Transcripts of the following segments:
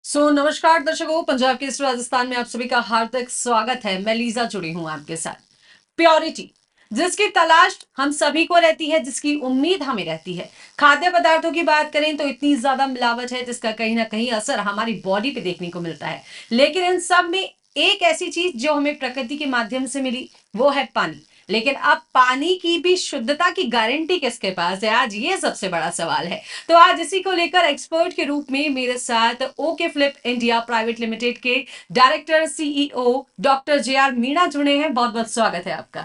नमस्कार दर्शकों, पंजाब केसरी राजस्थान में आप सभी का हार्दिक स्वागत है। मैं लीजा जुड़ी हूं आपके साथ। प्योरिटी, जिसकी तलाश हम सभी को रहती है, जिसकी उम्मीद हमें रहती है। खाद्य पदार्थों की बात करें तो इतनी ज्यादा मिलावट है जिसका कहीं ना कहीं असर हमारी बॉडी पे देखने को मिलता है। लेकिन इन सब में एक ऐसी चीज जो हमें प्रकृति के माध्यम से मिली, वो है पानी। लेकिन अब पानी की भी शुद्धता की गारंटी किसके पास है, आज ये सबसे बड़ा सवाल है। तो आज इसी को लेकर एक्सपर्ट के रूप में मेरे साथ okay flip India private limited के director CEO doctor J R Meena जुड़े हैं। बहुत बहुत स्वागत है आपका।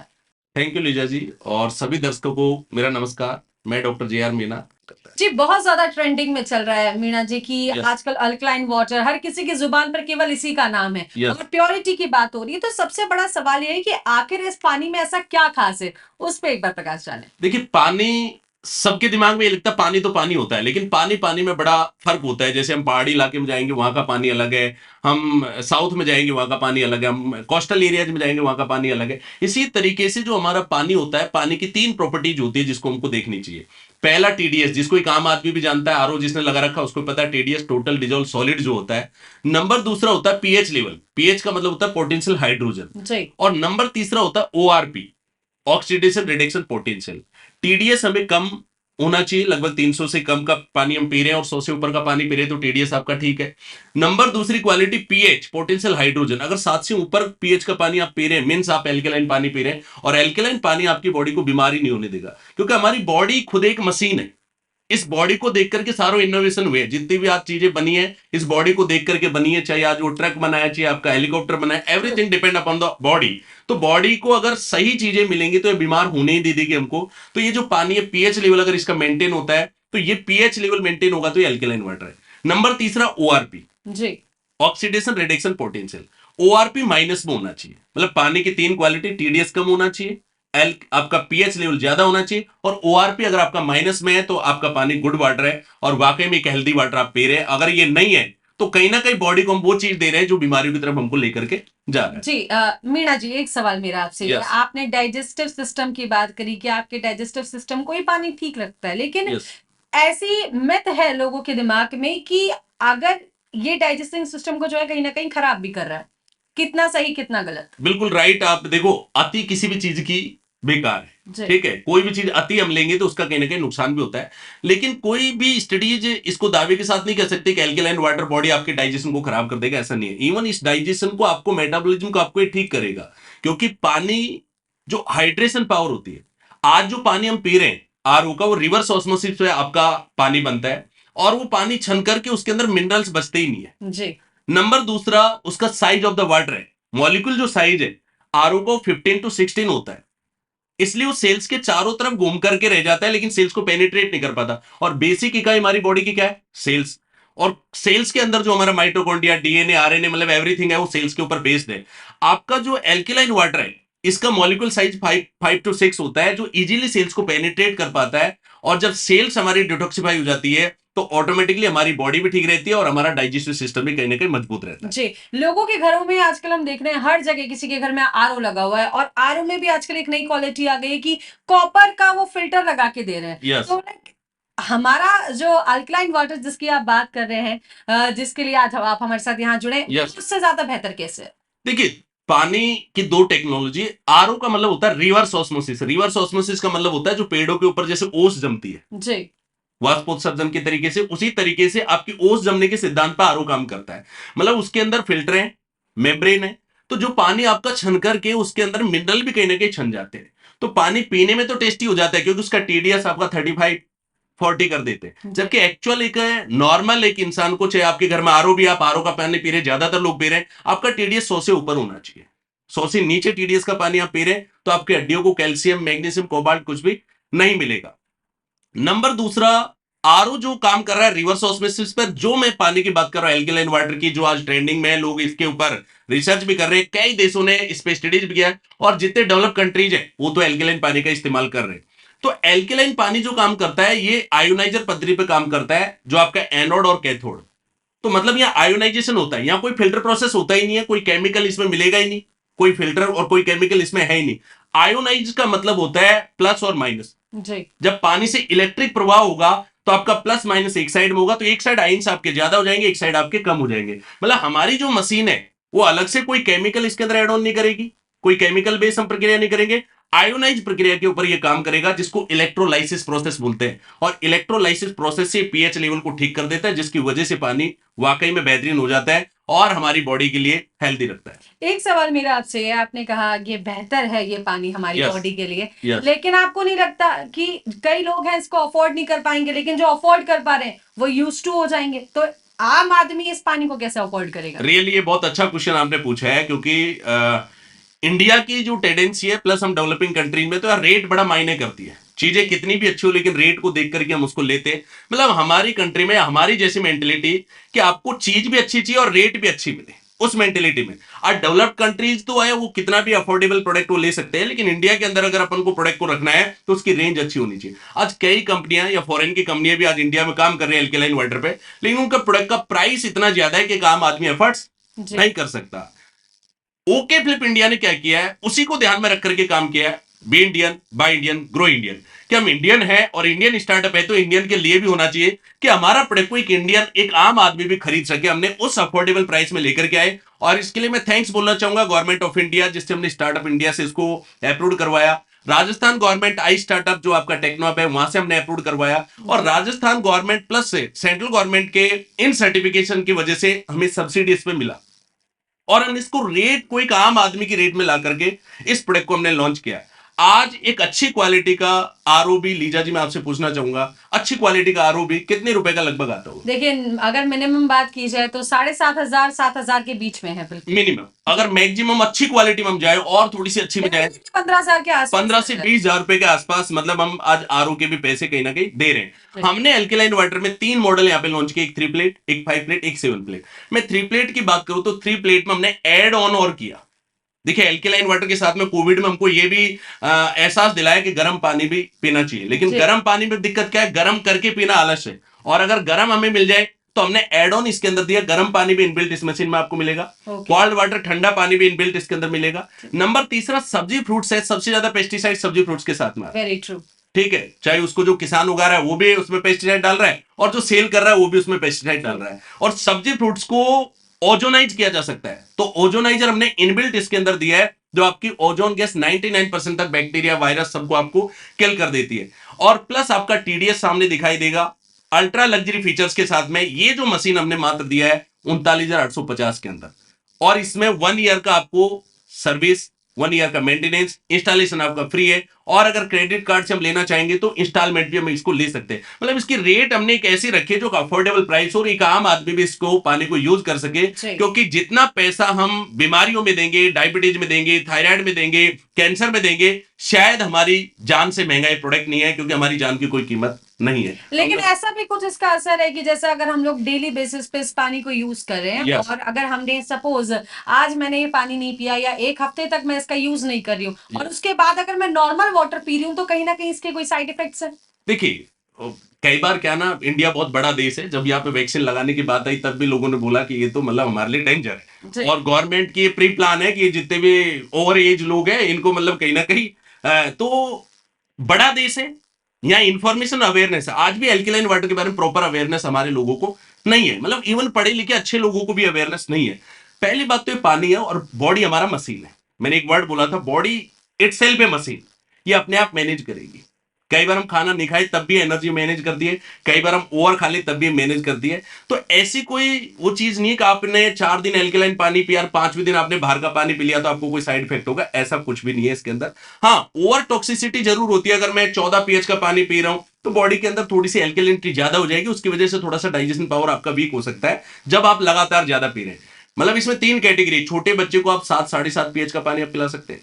Thank you Lisa ji. और सभी दर्शकों को मेरा नमस्कार। मैं डॉक्टर जे आर मीना। जी, बहुत ज्यादा ट्रेंडिंग में चल रहा है मीणा जी की यस आजकल अल्कलाइन वाटर हर किसी की जुबान पर केवल इसी का नाम है। यस। अगर प्योरिटी की बात हो रही है तो सबसे बड़ा सवाल यह है कि आखिर इस पानी में ऐसा क्या खास है, उस पर एक बार प्रकाश डालें। देखिए, पानी सबके दिमाग में ये लगता है पानी तो पानी होता है, लेकिन पानी पानी में बड़ा फर्क होता है। जैसे हम पहाड़ी इलाके में जाएंगे वहां का पानी अलग है, हम साउथ में जाएंगे वहां का पानी अलग है, हम कोस्टल एरियाज में जाएंगे वहां का पानी अलग है। इसी तरीके से जो हमारा पानी होता है, पानी की तीन प्रॉपर्टीज होती है जिसको हमको देखनी चाहिए। पहला टीडीएस, जिसको एक आम आदमी भी जानता है, आरओ जिसने लगा रखा है उसको पता है टीडीएस, टोटल डिजोल्व सॉलिड जो होता है। नंबर दूसरा होता है पीएच लेवल, पीएच का मतलब होता है पोटेंशियल हाइड्रोजन। जी। और नंबर तीसरा होता है ORP, oxidation reduction potential. TDS हमें कम होना चाहिए, लगभग 300 से कम का पानी हम पी रहे हैं और 100 से ऊपर का पानी पी रहे हैं तो टीडीएस आपका ठीक है। नंबर दूसरी क्वालिटी पीएच, पोटेंशियल हाइड्रोजन। अगर 7 से ऊपर पीएच का पानी आप पी रहे हैं मीन्स आप एल्केलाइन पानी पी रहे हैं, और एल्केलाइन पानी आपकी बॉडी को बीमारी नहीं होने देगा, क्योंकि हमारी बॉडी खुद एक मशीन है। इस बॉडी को देख करके सारो इनोवेशन हुए, जितनी भी आज चीजें बनी है इस बॉडी को देख करके बनी है। चाहे आज वो ट्रक बनाया, चाहे आपका हेलीकॉप्टर बनाया, everything depend upon the body. तो बॉडी को अगर सही चीजें मिलेंगी तो ये बीमार होने ही दे देगी हमको। तो ये जो पानी है, पीएच लेवल अगर इसका मेंटेन होता है तो ये पीएच लेवल मेंटेन होगा तो ये अल्कलाइन वाटर है। नंबर तीसरा ओआरपी, जी। Oxidation reduction potential. ORP minus में होना चाहिए, मतलब पानी की तीन क्वालिटी, टीडीएस कम होना चाहिए, एल आपका पीएच लेवल ज्यादा होना चाहिए, और ओआरपी अगर आपका माइनस में है तो आपका पानी गुड वाटर है और वाकई में एक हेल्दी वाटर आप पी रहे हैं। अगर ये नहीं है तो कहीं ना कहीं बॉडी को हम वो चीज दे रहे हैं जो बीमारियों की तरफ हमको लेकर के जा रहा है। जी, मीणा जी, एक सवाल मेरा आपसे। यस आपने डाइजेस्टिव सिस्टम की बात करी कि आपके डाइजेस्टिव सिस्टम को ही पानी ठीक रखता है, लेकिन यस। ऐसी मिथ है लोगों के दिमाग में कि अगर ये डाइजेस्टिंग सिस्टम को जो है कहीं ना कहीं खराब भी कर रहा है। कितना सही कितना गलत? बिल्कुल राइट। आप देखो, अति किसी भी चीज की बेकार है। जी। ठीक है, कोई भी चीज अति हम लेंगे तो उसका कहीं ना कहीं नुकसान भी होता है। लेकिन कोई भी स्टडीज इसको दावे के साथ नहीं कह सकते कि एल्कलाइन वाटर बॉडी आपके डाइजेशन को खराब कर देगा, ऐसा नहीं है। इवन इस डाइजेशन को, आपको मेटाबॉलिज्म को आपको ये ठीक करेगा, क्योंकि पानी जो हाइड्रेशन पावर होती है, आज जो पानी हम पी रहे हैं आरओ का, वो रिवर्स ऑस्मोसिस से आपका पानी बनता है, और वो पानी छन करके उसके अंदर मिनरल्स बचते ही नहीं है। जी। नंबर दूसरा, उसका साइज ऑफ द वाटर है, मॉलिक्यूल जो साइज है आरओ को 15 to 16 होता है, इसलिए वो सेल्स के चारों तरफ घूम करके रह जाता है, लेकिन सेल्स को पेनिट्रेट नहीं कर पाता। और बेसिक इकाई हमारी बॉडी की क्या है? सेल्स। और सेल्स के अंदर जो हमारा माइटोकॉन्ड्रिया, डीएनए, आरएनए, मतलब एवरीथिंग है, वो सेल्स के ऊपर बेस्ड है। आपका जो एल्केलाइन वाटर है, इसका मॉलिक्यूल साइज 5 to 6 होता है, जो इजीली सेल्स को पेनिट्रेट कर पाता है। और जब सेल्स हमारी डिटॉक्सिफाई हो जाती है तो ऑटोमेटिकली हमारी बॉडी भी ठीक रहती है और हमारा डाइजेस्टिव सिस्टम भी कहीं ना कहीं मजबूत रहता है। जी, लोगों के घरों में आजकल हम देख रहे हैं हर जगह किसी के घर में आरओ लगा हुआ है, और आरओ में भी आजकल एक नई क्वालिटी आ गई है कि कॉपर का वो फिल्टर लगा के दे रहे हैं। यस तो हमारा जो अल्कलाइन वाटर जिसकी आप बात कर रहे हैं, जिसके लिए आज आप हमारे साथ यहाँ जुड़े, यस। उससे ज्यादा बेहतर कैसे है? देखिए, पानी की दो टेक्नोलॉजी। आरओ का मतलब होता है रिवर्स ऑस्मोसिस। रिवर्स ऑस्मोसिस का मतलब होता है जो पेड़ों के ऊपर जैसे ओस जमती है जी। वाष्पोत्सर्जन के तरीके से, उसी तरीके से आपकी ओस जमने के सिद्धांत पर आरओ काम करता है। मतलब उसके अंदर फिल्टर है, मेम्ब्रेन है, तो जो पानी आपका छन करके उसके अंदर मिनरल भी कहीं ना कहीं छन जाते हैं। तो पानी पीने में तो टेस्टी हो जाता है, क्योंकि उसका टीडीएस आपका 35-40 कर देते हैं। जी। जबकि एक्चुअल एक नॉर्मल एक इंसान को, चाहे आपके घर में आरओ भी, आप आरओ का पानी पी रहे हैं, ज्यादातर लोग पी रहे हैं, आपका टीडीएस 100 से ऊपर होना चाहिए। 100 से नीचे टीडीएस का पानी आप पी रहे हैं तो आपकी हड्डियों को कैल्शियम, मैग्नीशियम, कोबाल्ट कुछ भी नहीं मिलेगा। नंबर दूसरा, आरओ जो काम कर रहा है रिवर्स ऑस्मोसिस पर, जो मैं पानी की बात कर रहा हूं एल्कलाइन वाटर की, जो आज ट्रेंडिंग में है, लोग इसके ऊपर रिसर्च भी कर रहे हैं, कई देशों ने इस पे स्टडीज भी किया है, और जितने डेवलप कंट्रीज है वो तो एल्कलाइन पानी का इस्तेमाल कर रहे हैं। तो एल्कलाइन पानी जो काम करता है, ये आयोनाइजर पद्धति पे काम करता है, जो आपका एनोड और कैथोड। तो मतलब यहाँ आयोनाइजेशन होता है, यहाँ कोई फिल्टर प्रोसेस होता ही नहीं है, कोई केमिकल इसमें मिलेगा ही नहीं, कोई फिल्टर और कोई केमिकल इसमें है ही नहीं। आयोनाइज का मतलब होता है प्लस और माइनस। जी। जब पानी से इलेक्ट्रिक प्रवाह होगा तो आपका प्लस माइनस एक साइड में होगा, तो एक साइड आयंस आपके ज्यादा हो जाएंगे, एक साइड आपके कम हो जाएंगे। मतलब हमारी जो मशीन है वो अलग से कोई केमिकल इसके अंदर एड ऑन नहीं करेगी, कोई केमिकल बेस्ड हम प्रक्रिया नहीं करेंगे, आयोनाइज प्रक्रिया के ऊपर ये काम करेगा, जिसको इलेक्ट्रोलाइसिस प्रोसेस बोलते हैं। और इलेक्ट्रोलाइसिस प्रोसेस से पीएच लेवल को ठीक कर देता है, जिसकी वजह से पानी वाकई में बेहतरीन हो जाता है और हमारी बॉडी के लिए हेल्दी रखता है। एक सवाल मेरा आपसे है, आपने कहा ये बेहतर है ये पानी हमारी Yes. बॉडी के लिए, Yes. लेकिन आपको नहीं लगता कि कई लोग हैं इसको अफोर्ड नहीं कर पाएंगे, लेकिन जो अफोर्ड कर पा रहे हैं वो यूज टू हो जाएंगे, तो आम आदमी इस पानी को कैसे अफोर्ड करेगा? रियली ये बहुत अच्छा क्वेश्चन आपने पूछा है, क्योंकि इंडिया की जो टेंडेंसी है, प्लस हम डेवलपिंग कंट्रीज में, तो यार रेट बड़ा मायने करती है। चीजें कितनी भी अच्छी हो, लेकिन रेट को देख करके हम उसको लेते हैं। मतलब हमारी कंट्री में हमारी जैसी मेंटेलिटी कि आपको चीज भी अच्छी चाहिए और रेट भी अच्छी मिले, उस मेंटेलिटी में। आज डेवलप्ड कंट्रीज तो है, वो कितना भी अफोर्डेबल प्रोडक्ट वो ले सकते हैं, लेकिन इंडिया के अंदर अगर अपन को प्रोडक्ट को रखना है तो उसकी रेंज अच्छी होनी चाहिए। आज कई कंपनियां या फॉरेन की कंपनियां भी आज इंडिया में काम कर रही है एल्केलाइन वाटर पे, लेकिन उनका प्रोडक्ट का प्राइस इतना ज्यादा है कि एक आम आदमी एफर्ट्स जी। नहीं कर सकता। ओके फ्लिप इंडिया ने क्या किया है, उसी को ध्यान में रख करके काम किया है। Be Indian, buy Indian, grow Indian. कि हम इंडियन है और इंडियन स्टार्टअप है, तो इंडियन के लिए भी होना चाहिए कि हमारा प्रोडक्ट को एक इंडियन, एक आम आदमी भी खरीद सके। हमने उस अफोर्डेबल प्राइस में लेकर के आए, और इसके लिए मैं थैंक्स बोलना चाहूंगा गवर्नमेंट ऑफ इंडिया, जिससे हमने स्टार्टअप इंडिया से इसको अप्रूव करवाया। राजस्थान गवर्नमेंट आई स्टार्टअप जो आपका टेक्नोप है, वहां से हमने अप्रूव करवाया, और राजस्थान गवर्नमेंट प्लस से सेंट्रल गवर्नमेंट के इन सर्टिफिकेशन की वजह से हमें सब्सिडी इसमें मिला, और हम इसको रेट को एक आम आदमी की रेट में ला करके इस प्रोडक्ट को हमने लॉन्च किया। आज एक अच्छी क्वालिटी का आरओबी, लीजा जी मैं आपसे पूछना चाहूंगा, अच्छी क्वालिटी का आरओबी कितने रुपए का लगभग आता होगा? देखिए, अगर मिनिमम बात की जाए तो 7,500 7,000 के बीच में है, बिल्कुल। मिनिमम। अगर मैक्सिमम अच्छी क्वालिटी में हम जाए और थोड़ी सी अच्छी में जाए, 15,000 के आसपास, 15 से 20,000 रुपए के आसपास, मतलब हम आज आरओ के भी पैसे कहीं ना कहीं दे रहे हैं। हमने एल्केलाइन वाटर में 3 मॉडल यहाँ पे लॉन्च किए, एक 3 प्लेट, एक 5 प्लेट, एक 7 प्लेट। मैं 3 प्लेट की बात करूं तो 3 प्लेट में हमने एड ऑन और किया। देखिए, एल्केलाइन वाटर के साथ में कोविड में हमको ये भी एहसास दिलाया कि गर्म पानी भी पीना चाहिए, लेकिन गर्म पानी में दिक्कत क्या है, गर्म करके पीना आलस है। और अगर गर्म हमें मिल जाए तो हमने एड ऑन इसके अंदर दिया, गर्म पानी भी इनबिल्ट इस मशीन में आपको मिलेगा, कोल्ड वाटर ठंडा पानी भी इनबिल्ट इसके अंदर मिलेगा। नंबर तीसरा, सब्जी फ्रूट्स है, सबसे ज्यादा पेस्टिसाइड सब्जी फ्रूट्स के साथ में। Very true. ठीक है, चाहे उसको जो किसान उगा रहा है वो भी उसमें पेस्टिसाइड डाल रहा है, और जो सेल कर रहा है वो भी उसमें पेस्टिसाइड डाल रहा है। और सब्जी फ्रूट्स को ओजोनाइज किया जा सकता है, तो ओजोनाइजर हमने इनबिल्ट इसके अंदर दिया है, जो आपकी ओजोन गैस 99% तक बैक्टीरिया, वायरस सबको आपको किल कर देती है। और प्लस आपका टीडीएस सामने दिखाई देगा अल्ट्रा लग्जरी फीचर्स के साथ में। ये जो मशीन हमने मात्र दिया है 39,850 के अंदर, और इसमें 1 ईयर का आपको सर्विस, 1 ईयर का मेंटेनेंस, इंस्टॉलेशन आपका फ्री है, और अगर क्रेडिट कार्ड से हम लेना चाहेंगे तो इंस्टॉलमेंट भी हम इसको ले सकते हैं। मतलब इसकी रेट हमने एक ऐसी रखी है जो अफोर्डेबल प्राइस, और एक आम आदमी भी इसको पानी को यूज कर सके। क्योंकि जितना पैसा हम बीमारियों में देंगे, डायबिटीज में देंगे, थायराइड में देंगे, कैंसर में देंगे, शायद हमारी जान से महंगा ये प्रोडक्ट नहीं है, क्योंकि हमारी जान की कोई कीमत नहीं है। लेकिन ऐसा भी कुछ इसका असर है कि जैसे अगर हम लोग डेली बेसिस पे इस पानी को यूज कर रहे हैं, Yes. और अगर हमने सपोज आज मैंने ये पानी नहीं पिया, या एक हफ्ते तक मैं इसका यूज नहीं कर रही हूँ, और उसके बाद अगर मैं नॉर्मल वाटर पी रही हूँ, तो कहीं ना कहीं इसके कोई साइड इफेक्ट्स है? देखिए, कई बार क्या ना, इंडिया बहुत बड़ा देश है, जब यहाँ पे वैक्सीन लगाने की बात आई तब भी लोगों ने बोला कि ये तो मतलब हमारे लिए डेंजर है, और गवर्नमेंट की प्री प्लान है कि जितने भी ओवर एज लोग हैं इनको मतलब कहीं ना कहीं, तो बड़ा देश है, यहाँ इंफॉर्मेशन अवेयरनेस है। आज भी एल्केलाइन वाटर के बारे में प्रॉपर अवेयरनेस हमारे लोगों को नहीं है, मतलब इवन पढ़े लिखे अच्छे लोगों को भी अवेयरनेस नहीं है। पहली बात तो ये पानी है, और बॉडी हमारा मशीन है। मैंने एक वर्ड बोला था, बॉडी इटसेल्फ है मशीन, ये अपने आप मैनेज करेगी। कई बार हम खाना नहीं खाए तब भी एनर्जी मैनेज कर दिए, कई बार हम ओवर खा ले तब भी मैनेज कर दिए। तो ऐसी कोई वो चीज नहीं कि आपने 4 दिन एल्केलाइन पानी पिया और 5वें दिन आपने बाहर का पानी पी लिया तो आपको कोई साइड इफेक्ट होगा, ऐसा कुछ भी नहीं है इसके अंदर। हाँ, ओवर टॉक्सिसिटी जरूर होती है। अगर मैं 14 पीएच का पानी पी रहा हूं तो बॉडी के अंदर थोड़ी सी एल्केलिनिटी ज्यादा हो जाएगी, उसकी वजह से थोड़ा सा डाइजेशन पावर आपका वीक हो सकता है जब आप लगातार ज्यादा पी रहे हैं। मतलब इसमें 3 कैटेगरी, छोटे बच्चे को आप 7 7.5 पीएच का पानी आप पिला सकते हैं।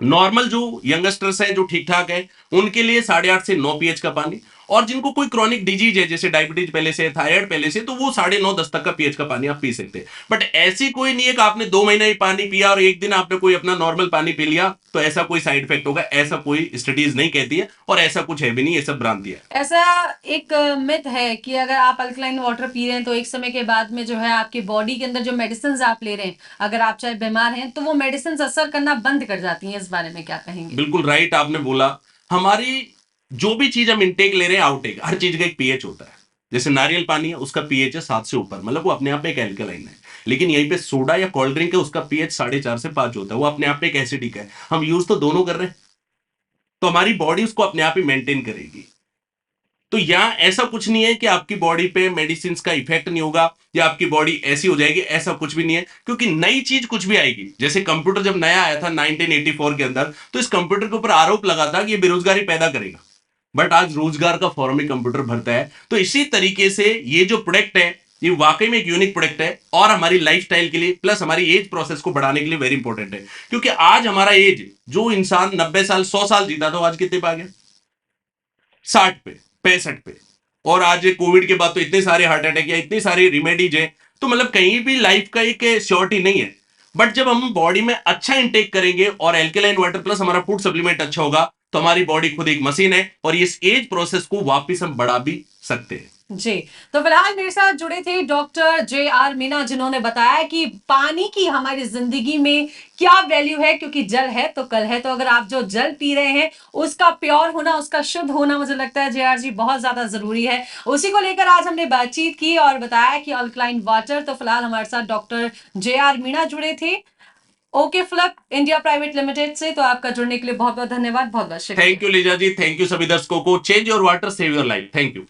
नॉर्मल जो यंगस्टर्स हैं, जो ठीक ठाक है, उनके लिए 8.5 से 9 पीएच का पानी, और जिनको कोई क्रॉनिक डिजीज है जैसे डायबिटीज पहले से, थायराइड पहले से, तो वो 9.5 10 तक का पीएच का पानी आप पी सकते हैं। बट ऐसी कोई नहीं है कि आपने 2 महीना ही पानी पिया और एक दिन आपने कोई अपना नॉर्मल पानी पी लिया तो ऐसा कोई साइड इफेक्ट होगा, ऐसा कोई स्टडीज नहीं कहती है, और ऐसा कुछ है भी नहीं, ये सब भ्रांति है। ऐसा एक मिथ है कि अगर आप अल्कलाइन वाटर पी रहे हैं तो एक समय के बाद में जो है आपकी बॉडी के अंदर जो मेडिसिन आप ले रहे हैं, अगर आप चाहे बीमार हैं, तो वो मेडिसिन असर करना बंद कर जाती हैं। इस बारे में क्या कहेंगे? बिल्कुल राइट आपने बोला। हमारी जो भी चीज हम इनटेक ले रहे हैं आउटेक, हर चीज का एक पीएच होता है। जैसे नारियल पानी है, उसका पीएच है 7 से ऊपर, मतलब वो अपने आप में एक एल्कलाइन है। लेकिन यहीं पे सोडा या कोल्ड ड्रिंक है, उसका पीएच 4.5 से 5 होता है, वो अपने आप में एक एसिडिक है। हम यूज तो दोनों कर रहे हैं, तो हमारी बॉडी उसको अपने आप ही मेंटेन करेगी। तो यहाँ ऐसा कुछ नहीं है कि आपकी बॉडी पे मेडिसिन का इफेक्ट नहीं होगा या आपकी बॉडी ऐसी हो जाएगी, ऐसा कुछ भी नहीं है। क्योंकि नई चीज कुछ भी आएगी, जैसे कंप्यूटर जब नया आया था 1984 के अंदर, तो इस कंप्यूटर के ऊपर आरोप लगा था कि ये बेरोजगारी पैदा करेगा, बट आज रोजगार का फॉर्म ही कंप्यूटर भरता है। तो इसी तरीके से ये जो प्रोडक्ट है, ये वाकई में एक यूनिक प्रोडक्ट है और हमारी लाइफस्टाइल के लिए प्लस हमारी एज प्रोसेस को बढ़ाने के लिए वेरी इंपॉर्टेंट है। क्योंकि आज हमारा एज, जो इंसान 90 साल 100 साल जीता था, वो आज कितने पे आ गया? 60 पे, 65 पे। और आज कोविड के बाद तो इतने सारे हार्ट अटैक या इतनी सारी रिमेडीज है, तो मतलब कहीं भी लाइफ का एक श्योरिटी नहीं है। बट जब हम बॉडी में अच्छा इंटेक करेंगे और एल्कलाइन वाटर प्लस हमारा फूड सप्लीमेंट अच्छा होगा, तो हमारी बॉडी खुद एक मशीन है और इस एज प्रोसेस को वापस हम बढ़ा भी सकते हैं। जी, तो फिलहाल मेरे साथ जुड़े थे डॉक्टर JR मीना, जिन्होंने बताया कि पानी की हमारी जिंदगी में क्या वैल्यू है, क्योंकि जल है तो कल है। तो अगर आप जो जल पी रहे हैं उसका प्योर होना, उसका शुद्ध होना, मुझे लगता है JR जी बहुत ज्यादा जरूरी है। उसी को लेकर आज हमने बातचीत की और बताया कि अल्कलाइन वाटर। तो फिलहाल हमारे साथ डॉक्टर JR मीना जुड़े थे okay flock India private limited से। तो आपका जुड़ने के लिए बहुत बहुत धन्यवाद, बहुत बहुत शुक्रिया। Thank you Lisa ji, thank you सभी दर्शकों को। Change your water, save your life. Thank you.